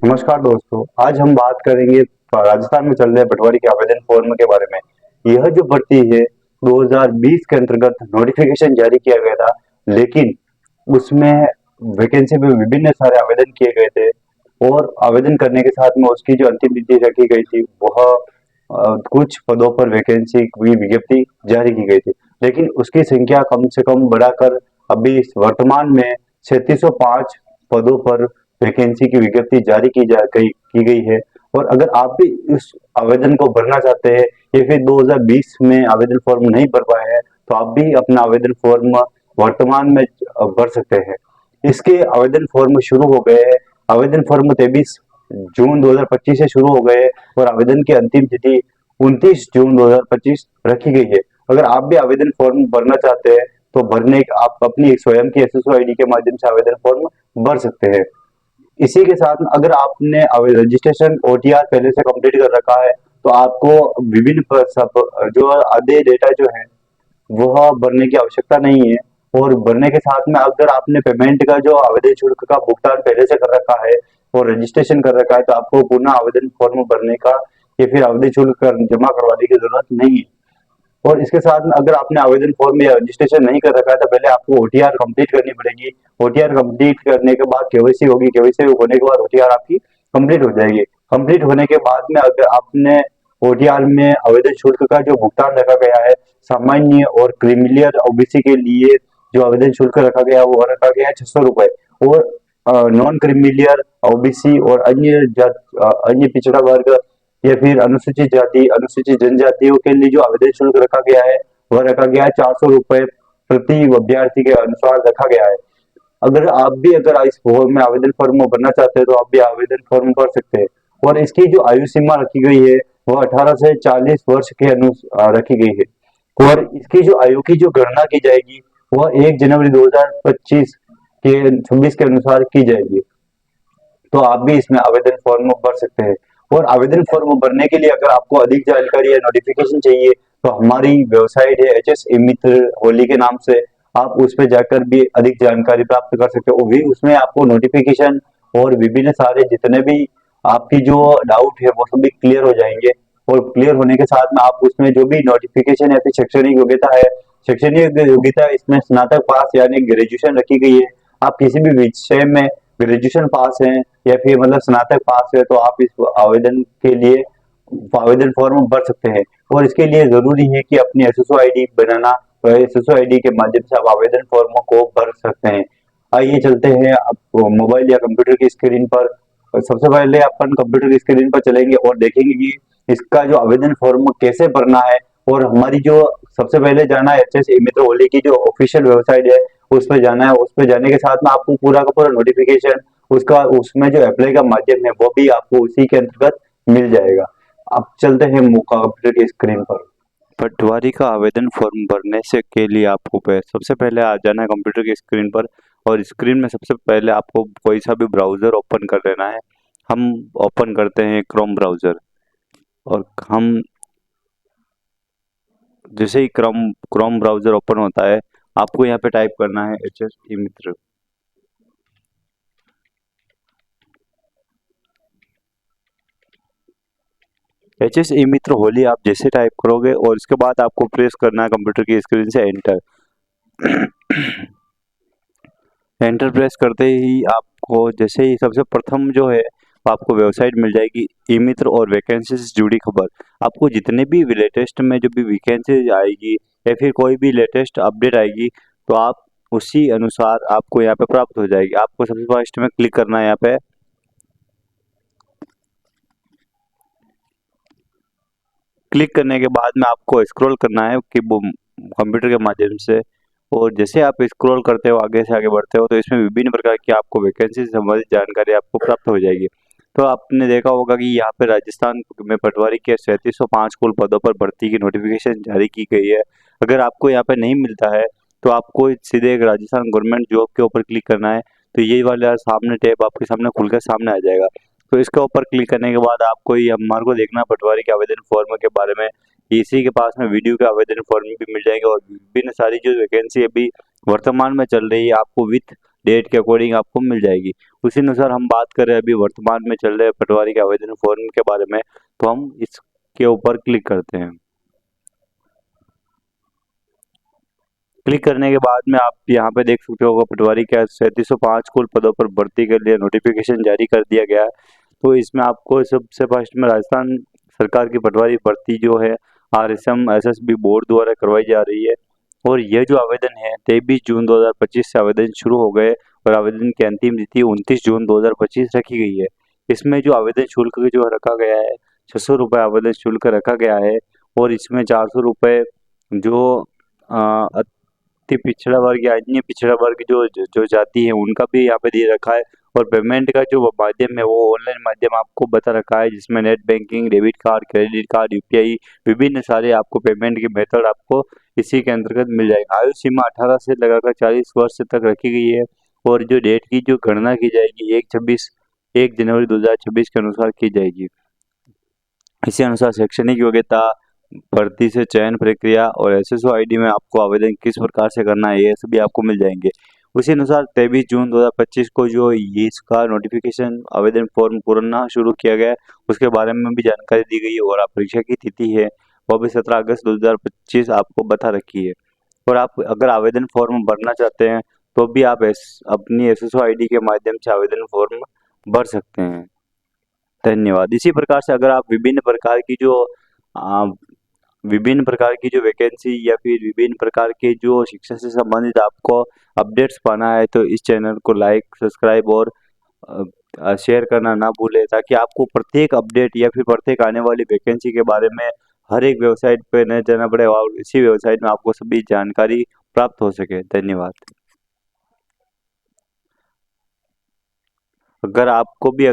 नमस्कार दोस्तों, आज हम बात करेंगे राजस्थान में चल रहे पटवारी के आवेदन फॉर्म के बारे में। यह जो भर्ती है 2020 के अंतर्गत नोटिफिकेशन जारी किया गया था, लेकिन उसमें वैकेंसी में विभिन्न सारे आवेदन किए गए थे और आवेदन करने के साथ में उसकी जो अंतिम तिथि रखी गई थी वह कुछ पदों पर वैकेंसी की विज्ञप्ति जारी की गई थी, लेकिन उसकी संख्या कम से कम बढ़ाकर अभी इस वर्तमान में 3605 पदों पर वैकेंसी की विज्ञप्ति जारी की गई है। और अगर आप भी इस आवेदन को भरना चाहते हैं या फिर 2020 में आवेदन फॉर्म नहीं भर पाए हैं, तो आप भी अपना आवेदन फॉर्म वर्तमान में भर सकते हैं। इसके आवेदन फॉर्म शुरू हो गए हैं। आवेदन फॉर्म 23 जून 2025 से शुरू हो गए हैं और आवेदन की अंतिम तिथि 29 जून 2025 रखी गई है। अगर आप भी आवेदन फॉर्म भरना चाहते हैं तो आप अपनी एक स्वयं की एसएसओ आईडी के माध्यम से आवेदन फॉर्म भर सकते हैं। इसी के साथ में अगर आपने रजिस्ट्रेशन ओटीआर पहले से कंप्लीट कर रखा है तो आपको विभिन्न सब जो आधे डेटा जो है वह भरने की आवश्यकता नहीं है। और भरने के साथ में अगर आपने पेमेंट का जो आवेदन शुल्क का भुगतान पहले से कर रखा है और रजिस्ट्रेशन कर रखा है तो आपको पुनः आवेदन फॉर्म भरने का या फिर आवेदन शुल्क जमा करवाने की जरूरत नहीं है। और इसके साथ में अगर आपने आवेदन फॉर्म या रजिस्ट्रेशन नहीं कर रखा है तो पहले आपको ओटीआर कंप्लीट करनी पड़ेगी। ओटीआर कंप्लीट करने के बाद केवाईसी होगी, केवाईसी होने के बाद ओटीआर आपकी कंप्लीट हो जाएगी। कंप्लीट होने के बाद में अगर आपने ओटीआर में आवेदन शुल्क का जो भुगतान रखा गया है, सामान्य और क्रीमिलियर ओबीसी के लिए जो आवेदन शुल्क रखा गया है वो रखा गया है 600 रुपए। और नॉन क्रीमिलियर ओबीसी और अन्य पिछड़ा वर्ग या फिर अनुसूचित जाति अनुसूचित जनजातियों के लिए जो आवेदन शुल्क रखा गया है वह रखा गया है 400 रुपए प्रति अभ्यर्थी के अनुसार रखा गया है। अगर इस फॉर्म में आवेदन फॉर्म भरना चाहते हैं तो आप भी आवेदन फॉर्म भर सकते हैं। और इसकी जो आयु सीमा रखी गई है वह 18 से 40 वर्ष के अनुसार रखी गई है। और इसकी जो आयु की जो गणना की जाएगी वह 1 जनवरी 2025 के 26 के अनुसार की जाएगी। तो आप भी इसमें आवेदन फॉर्म भर सकते हैं। और आवेदन फॉर्म भरने के लिए अगर आपको अधिक जानकारी या नोटिफिकेशन चाहिए तो हमारी वेबसाइट है एच एस ई मित्र होली के नाम से। आप उस पर जाकर भी अधिक जानकारी प्राप्त कर सकते हो। वो भी उसमें आपको नोटिफिकेशन और विभिन्न सारे जितने भी आपकी जो डाउट है वो सभी क्लियर हो जाएंगे। और क्लियर होने के साथ में आप उसमें जो भी नोटिफिकेशन या फिर शैक्षणिक योग्यता है, शैक्षणिक योग्यता इसमें स्नातक पास यानी ग्रेजुएशन रखी गई है। आप किसी भी विषय में ग्रेजुएशन पास हैं या फिर मतलब स्नातक पास है तो आप इस आवेदन के लिए आवेदन फॉर्म भर सकते हैं। और इसके लिए जरूरी है कि अपनी एसएसओ आईडी बनाना, तो एसएसओ आईडी के माध्यम से आप आवेदन फॉर्म को भर सकते हैं। आइए चलते हैं आप मोबाइल या कंप्यूटर की स्क्रीन पर। सबसे पहले अपन कंप्यूटर की स्क्रीन पर चलेंगे और देखेंगे कि इसका जो आवेदन फॉर्म कैसे भरना है। और हमारी जो सबसे पहले जाना है एच एस मित्र ओली की जो ऑफिशियल वेबसाइट है उस पर जाना है। उस पर जाने के साथ में आपको पूरा का पूरा नोटिफिकेशन उसका उसमें जो अप्लाई का माध्यम है वो भी आपको उसी के अंतर्गत मिल जाएगा। अब चलते हैं कंप्यूटर की स्क्रीन पर। पटवारी का आवेदन फॉर्म भरने से के लिए आपको सबसे पहले आ जाना है कंप्यूटर की स्क्रीन पर। और स्क्रीन में सबसे पहले आपको कोई सा भी ब्राउज़र ओपन कर लेना है। हम ओपन करते हैं क्रोम ब्राउज़र। और हम जैसे ही क्रोम क्रोम ब्राउज़र ओपन होता है आपको यहाँ पे टाइप करना है एच एस ई मित्र। एच एस ई मित्र होली आप जैसे टाइप करोगे और इसके बाद आपको प्रेस करना है कंप्यूटर की स्क्रीन से एंटर। एंटर प्रेस करते ही आपको जैसे ही सबसे प्रथम जो है आपको वेबसाइट मिल जाएगी ई मित्र और वैकेंसी से जुड़ी खबर। आपको जितने भी लेटेस्ट में जो भी वैकेंसी आएगी या फिर कोई भी लेटेस्ट अपडेट आएगी तो आप उसी अनुसार आपको यहाँ पे प्राप्त हो जाएगी। आपको सबसे फर्स्ट में क्लिक करना है यहाँ पे। क्लिक करने के बाद में आपको स्क्रॉल करना है कि कंप्यूटर के माध्यम से। और जैसे आप स्क्रॉल करते हो आगे से आगे बढ़ते हो तो इसमें विभिन्न प्रकार की आपको वैकेंसी से संबंधित जानकारी आपको प्राप्त हो जाएगी। तो आपने देखा होगा कि यहाँ पे राजस्थान में पटवारी के 3705 कुल पदों पर भर्ती की नोटिफिकेशन जारी की गई है। अगर आपको यहाँ पे नहीं मिलता है तो आपको सीधे एक राजस्थान गवर्नमेंट जॉब के ऊपर क्लिक करना है। तो ये वाला सामने टैब आपके सामने खुलकर सामने आ जाएगा। तो इसके ऊपर क्लिक करने के बाद आपको ये हमारे को देखना पटवारी के आवेदन फॉर्म के बारे में। इसी के पास में वीडियो के आवेदन फॉर्म भी मिल जाएंगे और विभिन्न सारी जो वैकेंसी अभी वर्तमान में चल रही है आपको विथ डेट के अकॉर्डिंग आपको मिल जाएगी। उसी अनुसार हम बात करें अभी वर्तमान में चल रहे पटवारी के आवेदन फॉर्म के बारे में, तो हम इसके ऊपर क्लिक करते हैं। क्लिक करने के बाद में आप यहाँ पे देख सकते हो पटवारी के 3705 कुल पदों पर भर्ती के लिए नोटिफिकेशन जारी कर दिया गया है। तो इसमें आपको सबसे फर्स्ट में राजस्थान सरकार की पटवारी भर्ती जो है RSM SSB बोर्ड द्वारा करवाई जा रही है। और यह जो आवेदन है 23 जून 2025 से आवेदन शुरू हो गए और आवेदन की अंतिम तिथि 29 जून 2025 रखी गई है। इसमें जो आवेदन शुल्क जो रखा गया है 600 रुपये आवेदन शुल्क रखा गया है। और इसमें 400 रुपये जो अति पिछड़ा वर्ग या अन्य पिछड़ा वर्ग जो जाति है उनका भी यहाँ पे दे रखा है। और पेमेंट का जो माध्यम है वो ऑनलाइन माध्यम आपको बता रखा है, जिसमें net banking, debit card, credit card, UPI विभिन्न सारे आपको पेमेंट की मेथड आपको इसी के अंतर्गत मिल जाएगा। आयु सीमा 18 से लगाकर 40 वर्ष तक रखी गई है। और जो डेट की जो गणना की जाएगी 1 जनवरी 2026 के अनुसार की जाएगी। इसी अनुसार शैक्षणिक योग्यता, भर्ती से चयन प्रक्रिया और SSO ID में आपको आवेदन किस प्रकार से करना है ये सभी आपको मिल जाएंगे। उसी अनुसार 23 जून 2025 को जो ये इसका नोटिफिकेशन आवेदन फॉर्म पूरना शुरू किया गया है उसके बारे में भी जानकारी दी गई है। और आप परीक्षा की तिथि है वो भी 17 अगस्त 2025 आपको बता रखी है। और आप अगर आवेदन फॉर्म भरना चाहते हैं तो भी आप अपनी SSO ID के माध्यम से आवेदन फॉर्म भर सकते हैं। धन्यवाद। इसी प्रकार से अगर आप विभिन्न प्रकार की जो वैकेंसी या फिर विभिन्न प्रकार के जो शिक्षा से संबंधित आपको अपडेट्स पाना है तो इस चैनल को लाइक, सब्सक्राइब और शेयर करना ना भूलें, ताकि आपको प्रत्येक अपडेट या फिर प्रत्येक आने वाली वैकेंसी के बारे में हर एक वेबसाइट पे न जाना पड़े और इसी वेबसाइट में आपको सभी जानकारी प्राप्त हो सके। धन्यवाद। अगर आपको भी